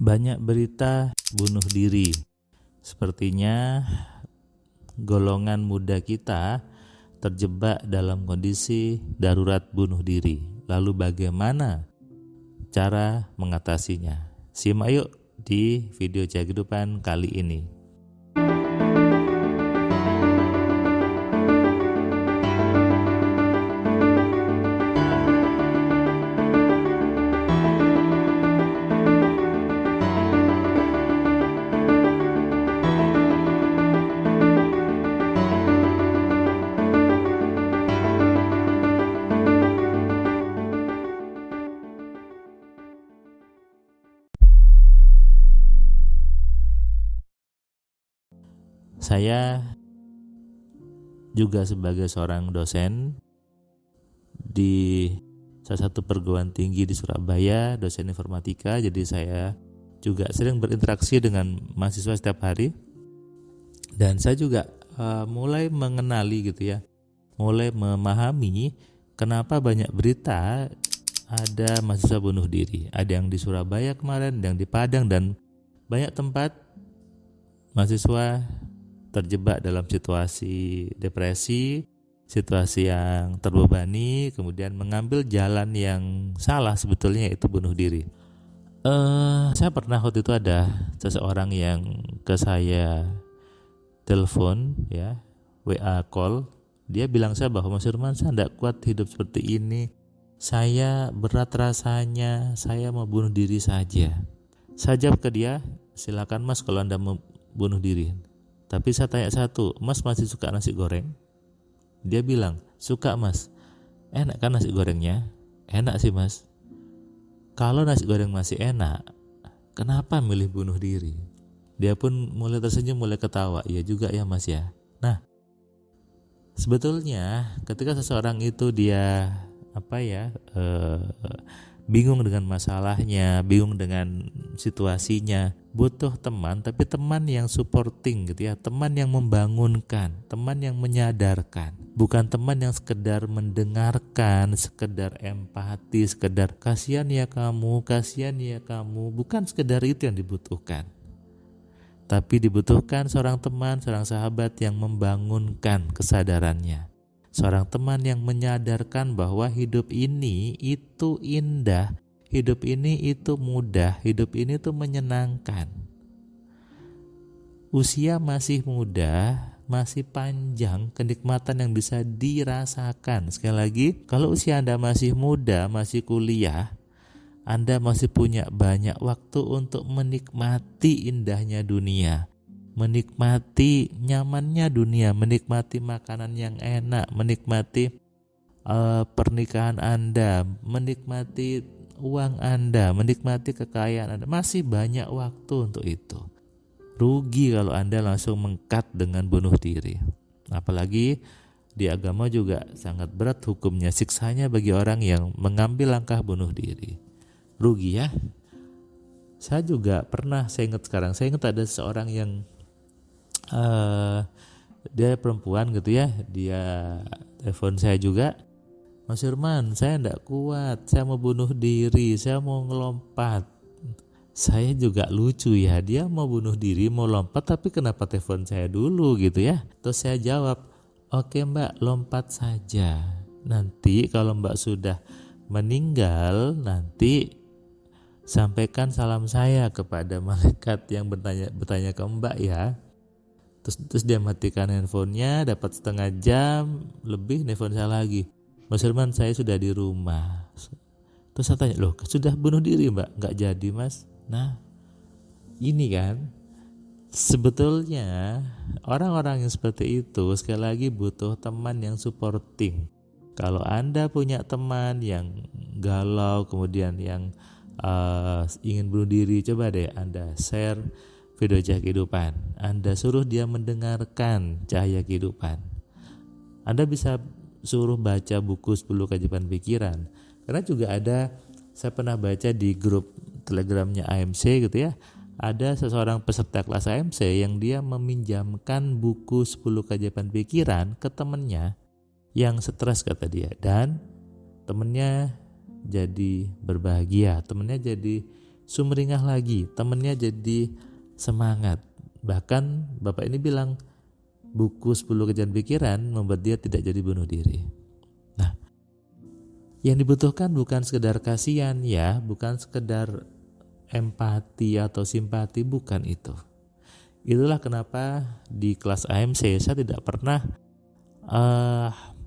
Banyak berita bunuh diri. Sepertinya golongan muda kita terjebak dalam kondisi darurat bunuh diri. Lalu bagaimana cara mengatasinya? Simak yuk di video Cahaya Kehidupan kali ini. Saya juga sebagai seorang dosen di salah satu perguruan tinggi di Surabaya, dosen informatika, jadi saya juga sering berinteraksi dengan mahasiswa setiap hari. Dan saya juga mulai mengenali mulai memahami kenapa banyak berita ada mahasiswa bunuh diri. Ada yang di Surabaya kemarin, ada yang di Padang, dan banyak tempat mahasiswa terjebak dalam situasi depresi, situasi yang terbebani, kemudian mengambil jalan yang salah sebetulnya, yaitu bunuh diri. Saya pernah waktu itu ada seseorang yang ke saya telepon, WA call. Dia bilang saya bahwa Mas Firman, saya tidak kuat hidup seperti ini. Saya berat rasanya, saya mau bunuh diri saja. Saya jawab ke dia, silakan Mas kalau Anda mau bunuh diri. Tapi saya tanya satu, Mas masih suka nasi goreng? Dia bilang, suka Mas. Enak kan nasi gorengnya? Enak sih Mas. Kalau nasi goreng masih enak, kenapa milih bunuh diri? Dia pun mulai tersenyum, mulai ketawa. Iya juga ya Mas ya. Nah, sebetulnya ketika seseorang itu dia bingung dengan masalahnya, bingung dengan situasinya, butuh teman, tapi teman yang supporting teman yang membangunkan, teman yang menyadarkan, bukan teman yang sekedar mendengarkan, sekedar empati, sekedar kasihan ya kamu, bukan sekedar itu yang dibutuhkan. Tapi dibutuhkan seorang teman, seorang sahabat yang membangunkan kesadarannya. Seorang teman yang menyadarkan bahwa hidup ini itu indah, hidup ini itu mudah, hidup ini itu menyenangkan. Usia masih muda, masih panjang kenikmatan yang bisa dirasakan. Sekali lagi, kalau usia Anda masih muda, masih kuliah, Anda masih punya banyak waktu untuk menikmati indahnya dunia, menikmati nyamannya dunia, menikmati makanan yang enak, menikmati pernikahan Anda, menikmati uang Anda, menikmati kekayaan Anda. Masih banyak waktu untuk itu. Rugi kalau Anda langsung mengkat dengan bunuh diri. Apalagi di agama juga sangat berat hukumnya, siksanya bagi orang yang mengambil langkah bunuh diri. Rugi ya. Saya juga pernah, saya ingat ada seorang yang dia perempuan dia telepon saya juga, Mas Firman, saya tidak kuat, saya mau bunuh diri, saya mau ngelompat. Saya juga lucu ya, dia mau bunuh diri, mau lompat, tapi kenapa telepon saya dulu Terus saya jawab, oke Mbak, lompat saja. Nanti kalau Mbak sudah meninggal, nanti sampaikan salam saya kepada malaikat yang bertanya ke Mbak ya. Terus dia matikan handphonenya, dapat setengah jam lebih nelfon saya lagi, Mas Firman, saya sudah di rumah. Terus saya tanya, loh sudah bunuh diri Mbak? Nggak jadi Mas. Nah ini kan sebetulnya orang-orang yang seperti itu sekali lagi butuh teman yang supporting. Kalau Anda punya teman yang galau, kemudian yang ingin bunuh diri, coba deh Anda share video Cahaya Kehidupan. Anda suruh dia mendengarkan Cahaya Kehidupan. Anda bisa suruh baca buku 10 Keajaiban Pikiran. Karena juga ada, saya pernah baca di grup telegramnya AMC ada seseorang peserta kelas AMC yang dia meminjamkan buku 10 Keajaiban Pikiran ke temannya yang stres kata dia. Dan temannya jadi berbahagia, temannya jadi sumringah lagi, temennya jadi semangat. Bahkan bapak ini bilang buku 10 Kejahatan Pikiran membuat dia tidak jadi bunuh diri. Nah, yang dibutuhkan bukan sekedar kasihan ya, bukan sekedar empati atau simpati, bukan itu. Itulah kenapa di kelas AMC saya tidak pernah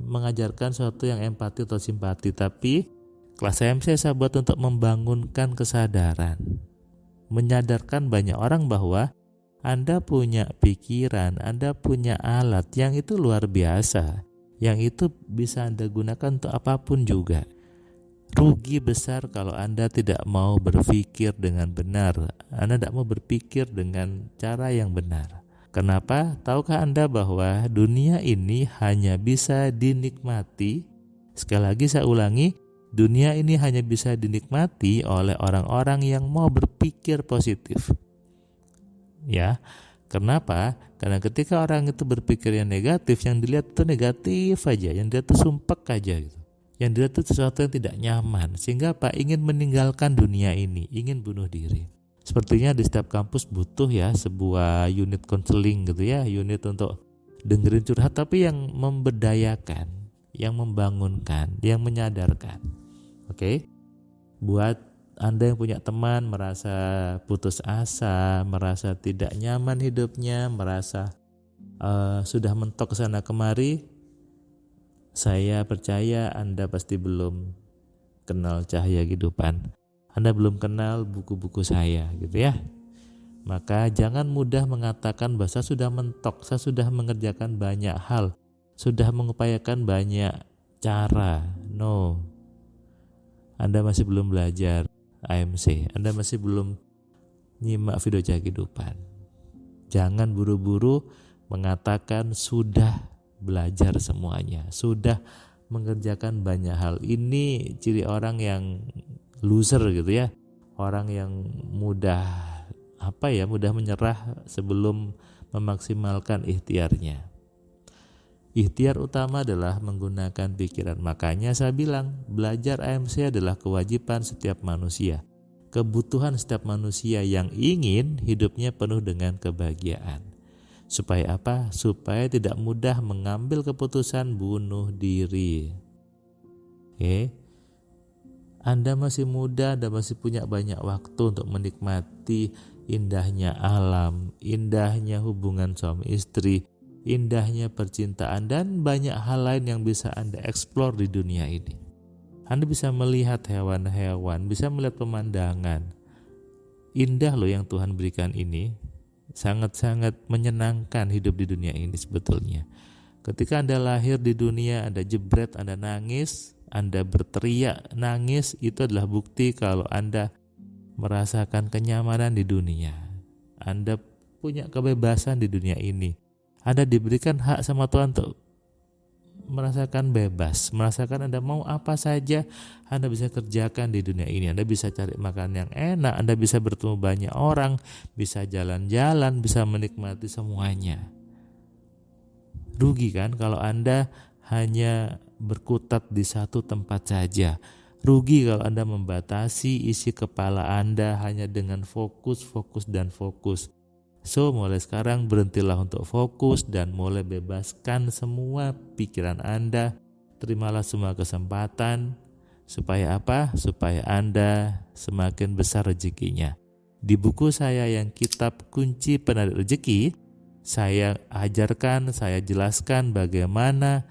mengajarkan sesuatu yang empati atau simpati, tapi kelas AMC saya buat untuk membangunkan kesadaran, menyadarkan banyak orang bahwa Anda punya pikiran, Anda punya alat yang itu luar biasa, yang itu bisa Anda gunakan untuk apapun juga. Rugi besar kalau Anda tidak mau berpikir dengan benar, Anda tidak mau berpikir dengan cara yang benar. Kenapa? Tahukah Anda bahwa dunia ini hanya bisa dinikmati, sekali lagi saya ulangi, dunia ini hanya bisa dinikmati oleh orang-orang yang mau berpikir positif. Ya, kenapa? Karena ketika orang itu berpikir yang negatif, yang dilihat itu negatif aja, yang dilihat itu sumpek aja gitu. Yang dilihat itu sesuatu yang tidak nyaman, sehingga ingin meninggalkan dunia ini, ingin bunuh diri. Sepertinya di setiap kampus butuh ya sebuah unit konseling gitu ya, unit untuk dengerin curhat tapi yang memberdayakan, yang membangunkan, yang menyadarkan. Oke? Buat Anda yang punya teman merasa putus asa, merasa tidak nyaman hidupnya, merasa sudah mentok kesana kemari, saya percaya Anda pasti belum kenal cahaya kehidupan. Anda belum kenal buku-buku saya gitu ya. Maka jangan mudah mengatakan bahwa saya sudah mentok, saya sudah mengerjakan banyak hal, sudah mengupayakan banyak cara. No, Anda masih belum belajar AMC, Anda masih belum nyimak video cahaya kehidupan. Jangan buru-buru mengatakan sudah belajar semuanya, sudah mengerjakan banyak hal. Ini ciri orang yang loser gitu ya, orang yang mudah menyerah sebelum memaksimalkan ikhtiarnya. Ikhtiar utama adalah menggunakan pikiran. Makanya saya bilang belajar AMC adalah kewajiban setiap manusia, kebutuhan setiap manusia yang ingin hidupnya penuh dengan kebahagiaan. Supaya apa? Supaya tidak mudah mengambil keputusan bunuh diri. Oke? Anda masih muda, Anda masih punya banyak waktu untuk menikmati indahnya alam, indahnya hubungan suami istri, indahnya percintaan, dan banyak hal lain yang bisa Anda eksplor di dunia ini. Anda bisa melihat hewan-hewan, bisa melihat pemandangan. Indah loh yang Tuhan berikan ini. Sangat-sangat menyenangkan hidup di dunia ini sebetulnya. Ketika Anda lahir di dunia, Anda jebret, Anda nangis, Anda berteriak, nangis, itu adalah bukti kalau Anda merasakan kenyamanan di dunia. Anda punya kebebasan di dunia ini. Anda diberikan hak sama Tuhan untuk merasakan bebas, merasakan Anda mau apa saja Anda bisa kerjakan di dunia ini. Anda bisa cari makan yang enak, Anda bisa bertemu banyak orang, bisa jalan-jalan, bisa menikmati semuanya. Rugi kan kalau Anda hanya berkutat di satu tempat saja. Rugi kalau Anda membatasi isi kepala Anda hanya dengan fokus. So, mulai sekarang berhentilah untuk fokus dan mulai bebaskan semua pikiran Anda. Terimalah semua kesempatan. Supaya apa? Supaya Anda semakin besar rezekinya. Di buku saya yang kitab kunci penarik rezeki, saya ajarkan, saya jelaskan bagaimana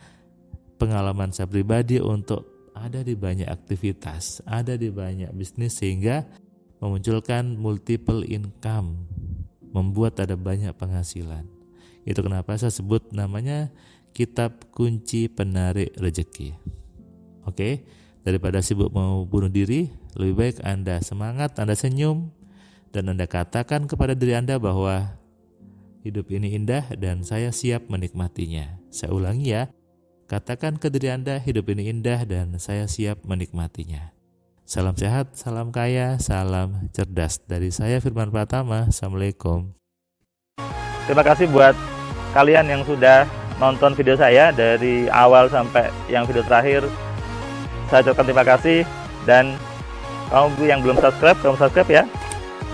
pengalaman saya pribadi untuk ada di banyak aktivitas, ada di banyak bisnis sehingga memunculkan multiple income, membuat ada banyak penghasilan. Itu kenapa saya sebut namanya kitab kunci penarik rezeki. Oke, daripada sibuk mau bunuh diri, lebih baik Anda semangat, Anda senyum, dan Anda katakan kepada diri Anda bahwa hidup ini indah dan saya siap menikmatinya. Saya ulangi ya, katakan ke diri Anda, hidup ini indah dan saya siap menikmatinya. Salam sehat, salam kaya, salam cerdas. Dari saya Firman Pratama, Assalamualaikum. Terima kasih buat kalian yang sudah nonton video saya dari awal sampai yang video terakhir. Saya ucapkan terima kasih, dan kamu yang belum subscribe, kamu subscribe ya.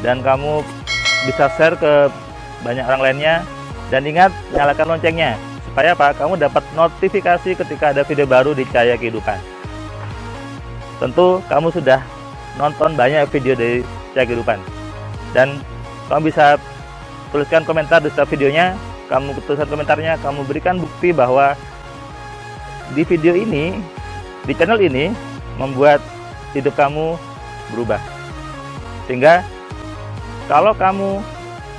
dan kamu bisa share ke banyak orang lainnya. Dan ingat, nyalakan loncengnya supaya apa? Kamu dapat notifikasi ketika ada video baru di Cahaya Kehidupan. Tentu kamu sudah nonton banyak video dari Cahaya Kehidupan, dan kamu bisa tuliskan komentar di setiap videonya. Kamu tuliskan komentarnya, kamu berikan bukti bahwa di video ini, di channel ini membuat hidup kamu berubah. Sehingga kalau kamu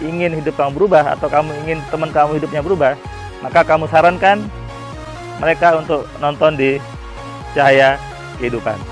ingin hidup kamu berubah, atau kamu ingin teman kamu hidupnya berubah, maka kamu sarankan mereka untuk nonton di Cahaya Kehidupan.